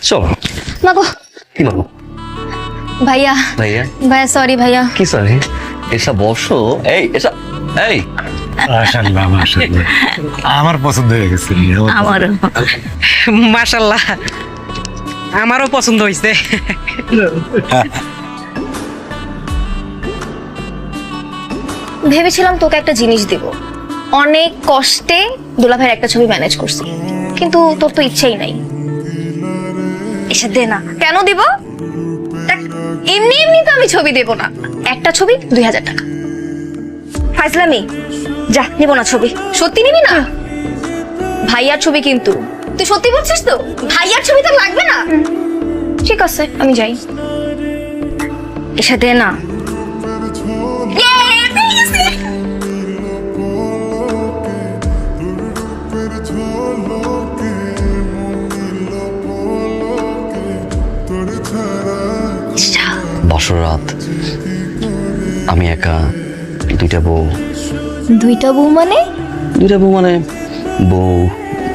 চলো। মাগো কি মাগো? ভাইয়া ভাইয়া ভাইয়া সরি ভাইয়া। কি সরি? এসা বসো। এই এসা এই মাশাআল্লাহ মাশাআল্লাহ, আমার পছন্দ হয়ে গেছে। আমারও মাশাআল্লাহ, আমারও পছন্দ হয়েছে। ভেবেছিলাম তোকে একটা জিনিস দিব, অনেক কষ্টে দুলাভাইয়ের একটা ছবি ম্যানেজ করছি, কিন্তু তোর তো ইচ্ছেই নাই। এসে দে না। কেন দিব? দেখ, এমনি এমনি তো আমি ছবি দেব না, একটা ছবি 2000 টাকা। ফাইজলামি, যা নিব না ছবি। সত্যি নিবি না? ভাইয়ার ছবি কিন্তু। তুই সত্যি বলছিস তো? ভাইয়ার ছবি তো লাগবে না? ঠিক আছে আমি যাই। এসে দে না। বছর রাত, আমি একা, দুইটা বউ। দুইটা বউ মানে? দুইটা বউ মানে বউ,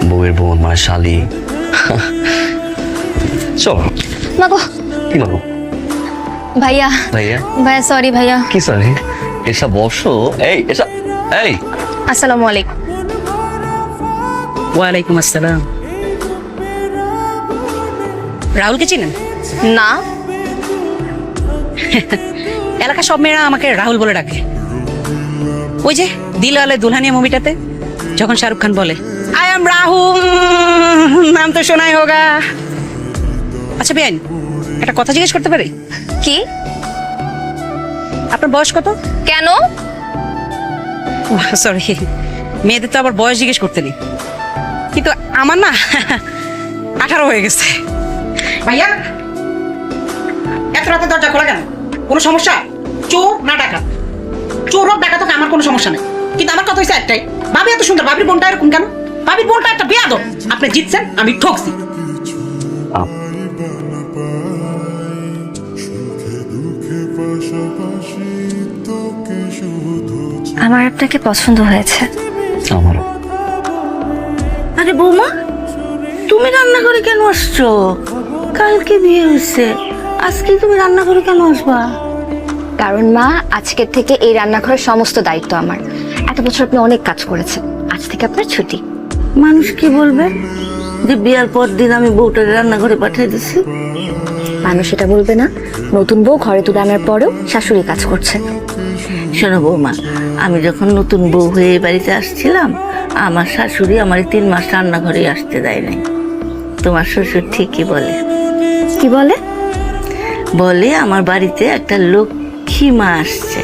বউয়ের বোন মানে শালি। চলো। মাগো কি মাগো? ভাইয়া ভাইয়া ভাইয়া সরি ভাইয়া। কি সরি? এসা বসো। এই এসা এই আসসালামু আলাইকুম। ওয়ালাইকুম আসসালাম। রাহুলকে চিনেন? না। এলাকা সব মেয়েরা আমাকে রাহুল বলে ডাকে। ওই যে দিলওয়ালে দুলহানিয়া মুভিটাতে যখন শাহরুখ খান বলে আই এম রাহুল, নাম তো শোনাই হোগা। আচ্ছা বেআইন, একটা কথা জিজ্ঞেস করতে পারি? কি? আপনার বয়স কত? কেন? সরি, মেয়েদের তো আবার বয়স জিজ্ঞেস করতে নেই, কিন্তু আমার না 18 হয়ে গেছে। ভাইয়া এত রাতে দরজা খোলা কেন? কোনো সমস্যা? চোর না ডাকাত? চোর হোক ডাকাত হোক আমার কোনো সমস্যা নেই, কিন্তু আমার কথা হচ্ছে একটাই, ভাবি এত সুন্দর, ভাবির বোনটা এরকম কেন? ভাবির বোনটা একটা বেয়াদব। আপনি জিতছেন, আমি ঠকছি। আমার আপনাকে পছন্দ হয়েছে। আমারও। আরে বৌমা, তুমি রান্নাঘরে কেন আসছো? কালকে বিয়ে হয়েছে, আজকে তুমি রান্নাঘরে কেন আসবা? কারণ মা, আজকের থেকে এই রান্নাঘরের সমস্ত দায়িত্ব আমার। এত বছর আপনি অনেক কাজ করেছেন, আজ থেকে আপনার ছুটি। মানুষ কি বলবে যে বিয়ার পর দিন আমি বউটাকে রান্নাঘরে পাঠিয়ে দিছি? মানুষ এটা বলবে না, নতুন বউ ঘরে তুলে আনার পরেও শাশুড়ি কাজ করছে। শোনো বৌমা, আমি যখন নতুন বউ হয়ে এই বাড়িতে আসছিলাম, আমার শাশুড়ি আমার 3 মাস রান্নাঘরে আসতে দেয় নাই। তোমার শ্বশুর ঠিকই বলে। কি বলে? বলে আমার বাড়িতে একটা লক্ষ্মী মা আসছে।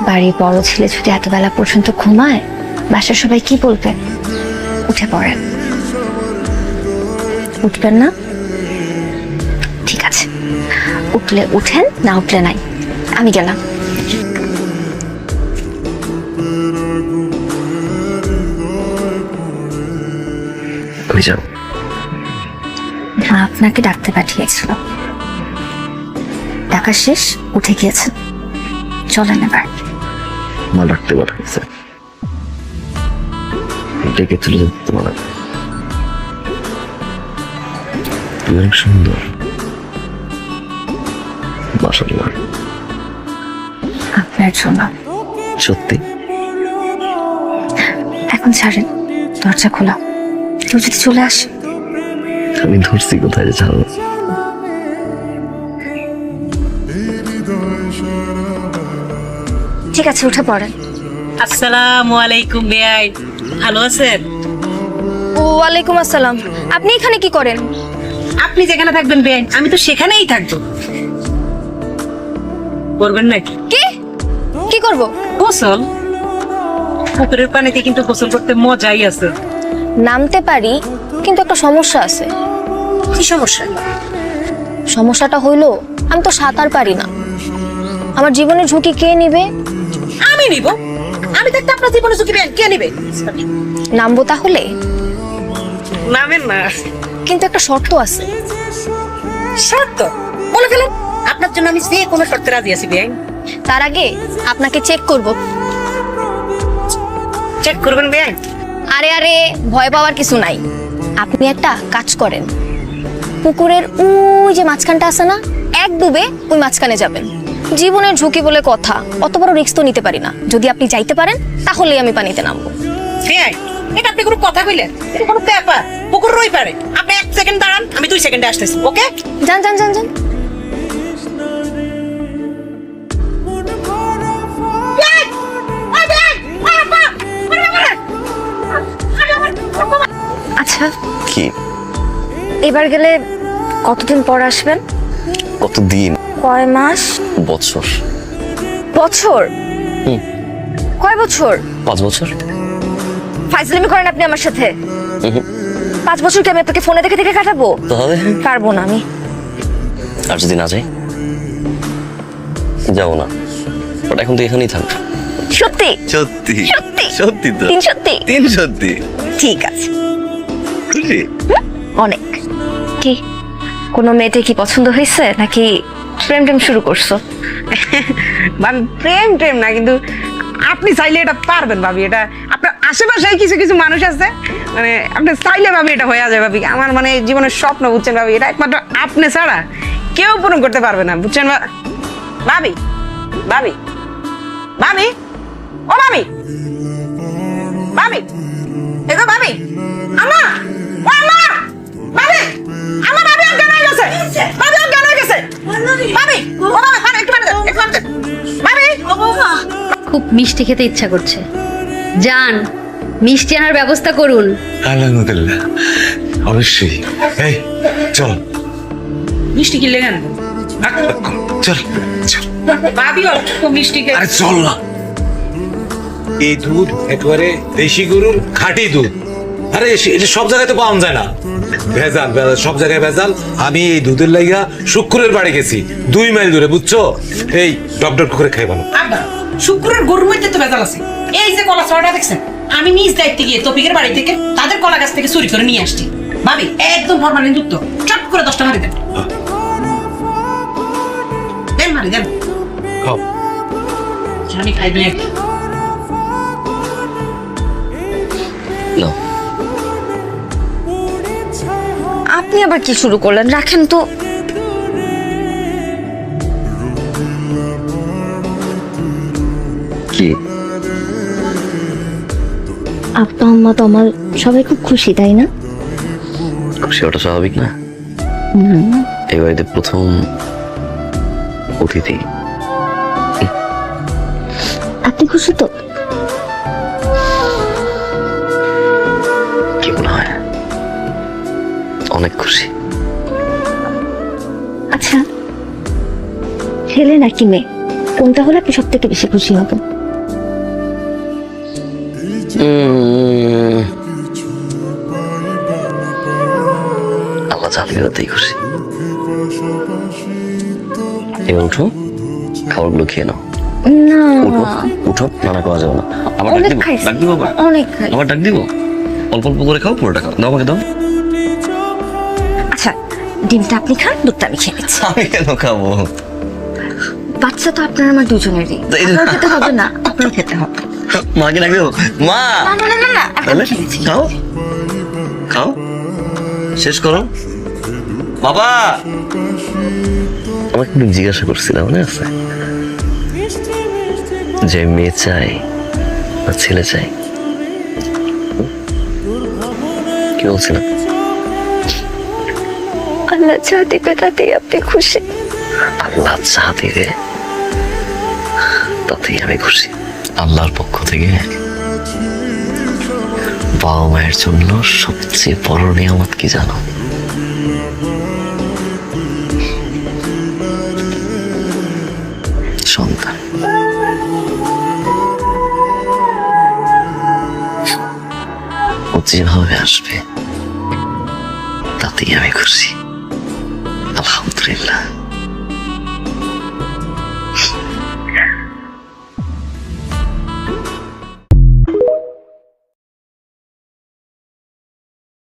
বাড়ির বড় ছেলে যদি এত বেলা পর্যন্ত ঘুমায়, বাসার সবাই কি বলবে? উঠে পড়েন। উঠবেন না? ঠিক আছে, উঠলে উঠেন, না উঠলে নাই। আমি গেলাম। কই যাও? মা আপনাকে ডাকতে পাঠিয়েছিল, ডাকা শেষ, উঠে গিয়েছেন। চলেন এবার। মা ডাকতে পাঠাইছে, ডেকে চলে যেতে তোমার। তুমি অনেক সুন্দর, মাশাআল্লাহ। আপনার জন্য। সত্যি? এখন ছাড়েন, দরজা খোলা, কেউ যদি চলে আসে। আমি ধরছি কোথায় যে ছাড়ো। ঠিক আছে, উঠে পড়েন। আসসালামু আলাইকুম বেআইন, ভালো আছেন? ওয়ালাইকুম আসসালাম। আপনি এখানে কি করেন? আপনি যেখানে থাকবেন বেআইন, আমি তো সেখানেই থাকবো। করবেন নাকি? কি কি করব? গোসল। পুকুরের পানিতে কিন্তু গোসল করতে মজাই আছে। নামতে পারি, কিন্তু একটা সমস্যা আছে। কি সমস্যা? সমস্যাটা হইলো, আমি তো সাঁতার পারি না। আমার জীবনের ঝুঁকি কে নিবে? আমি নিব। আমি থাকতে আপনার জীবনে ঝুঁকি কে নিবে? নামবো তাহলে? নামেন না, কিন্তু একটা শর্ত আছে। শর্ত বলে ফেলুন। আপনার জন্য আমি যে কোনো শর্তে রাজি আছি বেআইন। তার আগে আপনাকে চেক করব। চেক করবেন বেআইন? আরে আরে, ভয় পাওয়ার কিছু নাই। আপনি একটা কাজ করেন, পুকুরের ওই যে মাঝখানটা আছে না, এক ডুবে ওই মাঝখানে যাবেন। জীবনের ঝুঁকি বলে কথা, অত বড় রিস্ক তো নিতে পারি না। যদি আপনি যাইতে পারেন তাহলেই আমি পানিতে নামবো। হ্যাঁ, এটা আপনি কোনো কথা কইলেন? এটা কোনো ব্যাপার? পুকুর রই পারে, আপনি 1 সেকেন্ড দাঁড়ান, আমি 2 সেকেন্ডে আসতেছি। ওকে, যান যান যান যান। আচ্ছা, কি এবার গেলে কতদিন পর আসবেন? কতদিন? কয় মাস? বছর। বছর? হুম। কয় বছর? 5 বছর। ফাইজলামি করেন আপনি আমার সাথে? হুম। 5 বছর কি আমি আপনাকে ফোনে দেখে দেখে কাটাবো? তাহলে পারবো না আমি। আর যদি না যাই? যাবো না, বাট এখন তো এখানেই থাকবো। সত্যি? সত্যি সত্যি? সত্যি তো। 3 সত্যি? 3 সত্যি। ঠিক আছে। খুশি? অনেক। কি কোনো মেয়েতে কি পছন্দ হয়েছে নাকি প্রেম টেম শুরু করছো? ভাবি প্রেম টেম না, কিন্তু আপনি চাইলে এটা পারবেন ভাবি। এটা আপনার আশেপাশে কিছু কিছু মানুষ আছে, মানে আপনি চাইলে ভাবি এটা হয়ে যায় ভাবি। আমার মানে জীবনের স্বপ্ন, বুঝছেন ভাবি, এটা একমাত্র আপনি ছাড়া কেউ পূরণ করতে পারবে না, বুঝছেন ভাবি? ভাবি, ভাবি, ও ভাবি, ভাবি, দেখো ভাবি, আমা, ও আমা, ভাবি, আমার ভাবি অজ্ঞান হয়ে গেছে, ভাবি অজ্ঞান হয়ে গেছে, ভাবি, ও ভাবি, ভাবি একটু পানি দাও, একটু পানি দাও, ভাবি, ও বাবা। খুব মিষ্টি খেতে ইচ্ছা করছে, যান মিষ্টি আনার ব্যবস্থা করুন। আলহামদুলিল্লাহ, অবশ্যই। এই চল মিষ্টি কিনলে কেন? চল চল। ভাবি অল্প মিষ্টি খেয়ে আরে চল না। এই দুধ একেবারে দেশি গরুর খাঁটি দুধ। আরে এটা সব জায়গায় তো পাওয়া যায় না, ভেজাল ভেজাল, সব জায়গায় ভেজাল। আমি এই দুধের লাইগা শুক্রের বাড়ি গেছি 2 মাইল দূরে, বুঝছো? এই ডক্টর করে খাই ভালো। আব্বা, শুক্রের গরুর মধ্যে তো ভেজাল আছে। এই যে কলা ছড়াটা দেখছেন, আমি নিজ দায়িত্বে গিয়ে তপিকের বাড়ি থেকে তাদের কলা গাছ থেকে চুরি করে নিয়ে আসছি। ভাবি একদম ফরমালিন যুক্ত, চট করে 10টা মারি দেন। দেন মারি দেন, খাও। আমি খাই না। না, আপনি আবার কি শুরু করলেন? রাখেন তো। কি? আপা আম্মা তো আমার সবাই খুব খুশি, তাই না? খুশি ওটা স্বাভাবিক না? এই বাড়িতে প্রথম অতিথি। আপনি খুশি তো? কি মনে হয়? অনেক খুশি। আচ্ছা, ছেলে নাকি মেয়ে, কোনটা হলে আপনি সব থেকে বেশি খুশি হবেন? আল্লাহ যা দিবে তাতেই খুশি। এবার উঠো, খাবারগুলো খেয়ে নাও। না, উঠো উঠো, নানা খাওয়া যাবে না। আবার ডাক অনেক দিব? খাইছি, ডাক দিব আবার? অনেক খাই। আবার ডাক দিব? অল্প অল্প করে খাও, পুরোটা খাও। দাও আমাকে দাও। আচ্ছা, ডিমটা আপনি খান, দুধটা আমি খেয়ে নিচ্ছি। আমি কেন খাবো? বাচ্চা তো আপনার আমার দুজনেরই, আপনার খেতে হবে না? আপনার খেতে হবে। মাকে ডাক দেবো? মা, না না না না না, এখন তাহলে খেয়ে নিচ্ছি। খাও খাও, শেষ করো। বাবা, আমাকে একটু জিজ্ঞাসা করছিলাম, মনে আছে? যে মেয়ে চাই না ছেলে চাই, কি বলছিলাম? আল্লাহ যা দিবে তাতেই আপনি খুশি। আল্লাহ যা দিবে তাতেই আমি খুশি। আল্লাহর পক্ষ থেকে বাবা মায়ের জন্য সবচেয়ে বড় নিয়ামত কি জানো? সন্তান। ও যেভাবে আসবে তাতেই আমি খুশি। আলহামদুলিল্লাহ।